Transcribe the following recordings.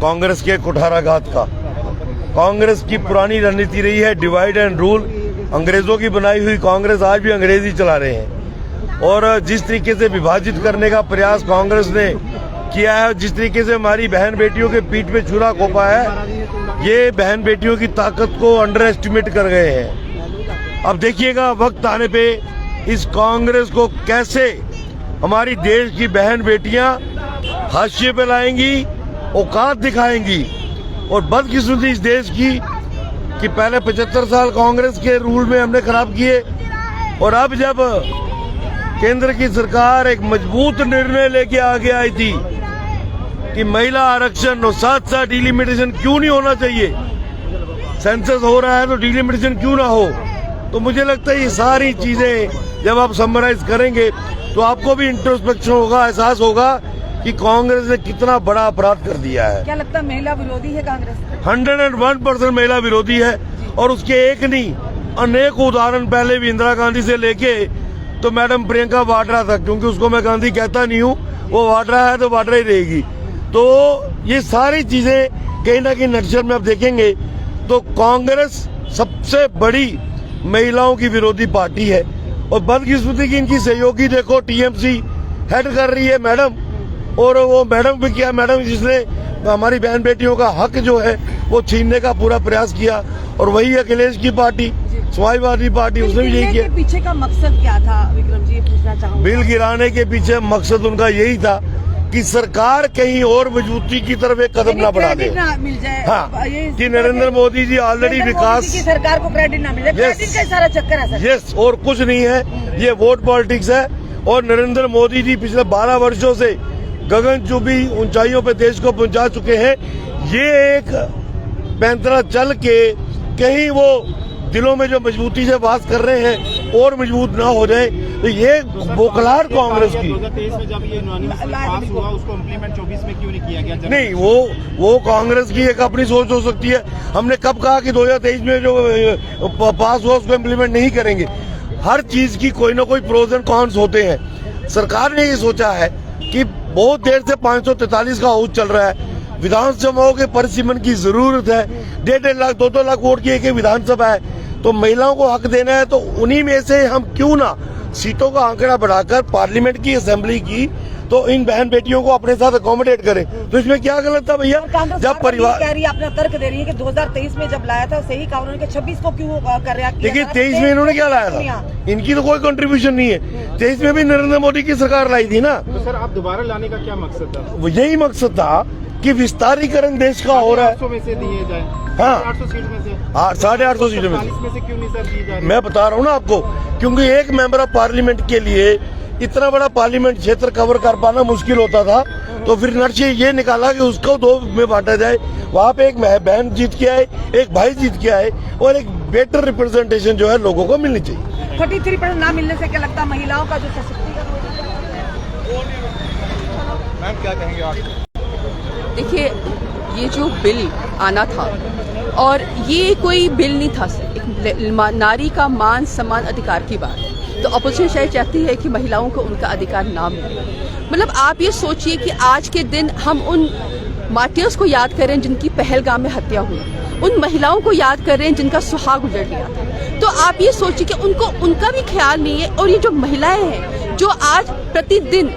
कांग्रेस के कुठाराघात का। कांग्रेस की पुरानी रणनीति रही है डिवाइड एंड रूल। अंग्रेजों की बनाई हुई कांग्रेस आज भी अंग्रेजी चला रहे हैं और जिस तरीके से विभाजित करने का प्रयास कांग्रेस ने किया है, जिस तरीके से हमारी बहन बेटियों के पीठ पे छुरा घोंपा है, ये बहन बेटियों की ताकत को अंडर एस्टिमेट कर गए हैं। अब देखिएगा वक्त आने पे इस कांग्रेस को कैसे हमारी देश की बहन बेटियां हाशिए पे लाएंगी, औकात दिखाएंगी। और बदकिस्मती इस देश की कि पहले 75 साल कांग्रेस के रूल में हमने खराब किए और अब जब केंद्र की सरकार एक मजबूत निर्णय लेके आगे आई थी कि महिला आरक्षण और साथ साथ डिलिमिटेशन क्यों नहीं होना चाहिए, सेंसस हो रहा है तो डिलिमिटेशन क्यों ना हो, तो मुझे लगता है ये सारी चीजें जब आप समराइज करेंगे तो आपको भी इंट्रोस्पेक्शन होगा, एहसास होगा कि कांग्रेस ने कितना बड़ा अपराध कर दिया है। क्या लगता है महिला विरोधी है कांग्रेस? 101% महिला विरोधी है और उसके एक नहीं अनेक उदाहरण पहले भी इंदिरा गांधी से लेके तो मैडम प्रियंका वाड्रा तक, क्योंकि उसको मैं गांधी कहता नहीं हूँ, वो वाड्रा है तो वाड्रा ही रहेगी। तो ये सारी चीजें कहीं ना कहीं नक्शल में आप देखेंगे तो कांग्रेस सबसे बड़ी महिलाओं की विरोधी पार्टी है और बदकिस्मती की इनकी सहयोगी देखो टीएमसी हेड कर रही है मैडम, और वो मैडम भी क्या मैडम जिसने हमारी बहन बेटियों का हक जो है वो छीनने का पूरा प्रयास किया, और वही अखिलेश की पार्टी समाजवादी पार्टी उसने भी यही किया। पीछे का मकसद क्या था विक्रम जी, ये पूछना चाहूंगा। बिल गिराने के पीछे मकसद उनका यही था कि सरकार कहीं और मजबूती की तरफ एक कदम ना बढ़ा दे, मिल जाए। हाँ, कि नरेंद्र मोदी जी ऑलरेडी विकास की सरकार को क्रेडिट ना मिले, क्रेडिट का सारा चक्कर है सर। यस, और कुछ नहीं है, ये वोट पॉलिटिक्स है। और नरेंद्र मोदी जी पिछले 12 वर्षों से गगनचुंबी ऊंचाइयों पे देश को पहुंचा चुके हैं। ये एक पैंतरा चल के कहीं वो दिलों में जो मजबूती से वास कर रहे हैं और मजबूत ना हो जाए, तो ये बोखलाहट कांग्रेस की। 2023 में जब ये पास हुआ उसको इम्प्लीमेंट 24 में क्यों नहीं किया गया? नहीं, वो कांग्रेस की एक अपनी सोच हो सकती है। हमने कब कहा कि 2023 में जो पास हुआ उसको इम्प्लीमेंट नहीं करेंगे। हर चीज की कोई ना कोई प्रोज एंड कॉन्स होते हैं। सरकार ने ये सोचा है कि बहुत देर से 543 का हाउस चल रहा है, विधानसभाओं के परिसीमन की जरूरत है, 1.5 लाख 2-2 लाख वोट की एक विधानसभा है, तो महिलाओं को हक देना है, तो उन्हीं में से हम क्यों ना सीटों का आंकड़ा बढ़ाकर पार्लियामेंट की असेंबली की तो इन बहन बेटियों को अपने साथ अकोमोडेट करें। तो इसमें क्या गलत था भैया? जब परिवार कह रही है, अपना तर्क दे रही है कि 2023 में जब लाया था सही कहा उन्होंने, 26 को क्यों कर रहा है? देखिए 23 में इन्होंने क्या लाया था, इनकी तो कोई कंट्रीब्यूशन नहीं है। 23 में भी नरेंद्र मोदी की सरकार लाई थी ना। तो सर आप दोबारा लाने का क्या मकसद था? यही मकसद था कि विस्तारीकरण देश का हो रहा है। 800 में से दिए जाए, हाँ 800 सीट में से 850 सीटों में से क्यों नहीं सर दी जा रही? मैं बता रहा हूँ ना आपको, क्योंकि एक मेंबर ऑफ पार्लियामेंट के लिए इतना बड़ा पार्लियामेंट क्षेत्र कवर कर पाना मुश्किल होता था, तो फिर नर्से ये निकाला कि उसको 2 में बांटा जाए। वहाँ पे एक बहन जीत के आए, एक भाई जीत के आए, और एक बेटर रिप्रेजेंटेशन जो है लोगों को मिलनी चाहिए। 43% ना मिलने से क्या लगता है महिलाओं का जो सशक्तिकरण? मैम क्या कहेंगे आप? देखिए, ये जो बिल आना था, और ये कोई बिल नहीं था, एक नारी का मान सम्मान अधिकार की बात है, तो अपोजिशन शायद चाहती है कि महिलाओं को उनका अधिकार ना मिले। मतलब आप ये सोचिए कि आज के दिन हम उन मार्टियर्स को याद करें जिनकी पहलगाम में हत्या हुई, उन महिलाओं को याद कर रहे हैं जिनका सुहाग गुजर गया था। तो आप ये सोचिए कि उनका भी ख्याल नहीं है। और ये जो महिलाएं हैं जो आज प्रतिदिन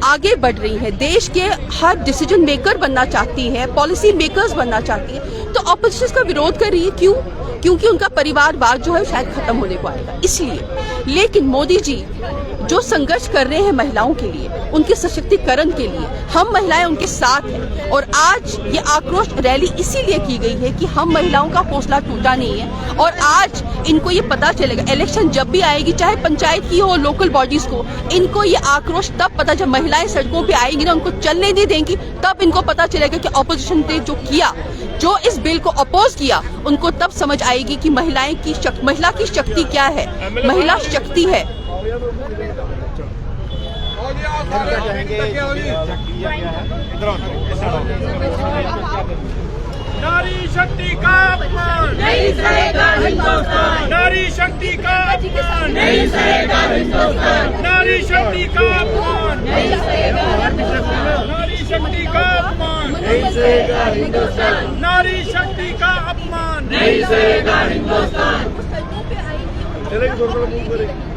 आगे बढ़ रही हैं, देश के हर डिसीजन मेकर बनना चाहती हैं, पॉलिसी मेकर्स बनना चाहती हैं, तो ऑपोजिशन का विरोध कर रही है। क्यों? क्योंकि उनका परिवारवाद जो है शायद खत्म होने को आएगा, इसलिए। लेकिन मोदी जी जो संघर्ष कर रहे हैं महिलाओं के लिए, उनके सशक्तिकरण के लिए, हम महिलाएं उनके साथ हैं। और आज ये आक्रोश रैली इसीलिए की गई है कि हम महिलाओं का हौसला टूटा नहीं है। और आज इनको ये पता चलेगा, इलेक्शन जब भी आएगी, चाहे पंचायत की हो, लोकल बॉडीज को, इनको ये आक्रोश तब पता, जब महिलाएं सड़कों पे आएंगी ना, उनको चलने नहीं देंगी, तब इनको पता चलेगा कि ऑपोजिशन ने जो किया, जो इस बिल को अपोज किया, उनको तब समझ आएगी कि महिला की शक्ति क्या है, महिला शक्ति है। नारी शक्ति का अपमान नहीं सहेगा हिंदुस्तान, नारी शक्ति का अपमान नहीं सहेगा हिंदुस्तान, नारी शक्ति का अपमान नहीं सहेगा हिंदुस्तान, नारी शक्ति का अपमान नहीं सहेगा हिंदुस्तान, नारी शक्ति का अपमान नहीं सहेगा हिंदुस्तान। चलेगी,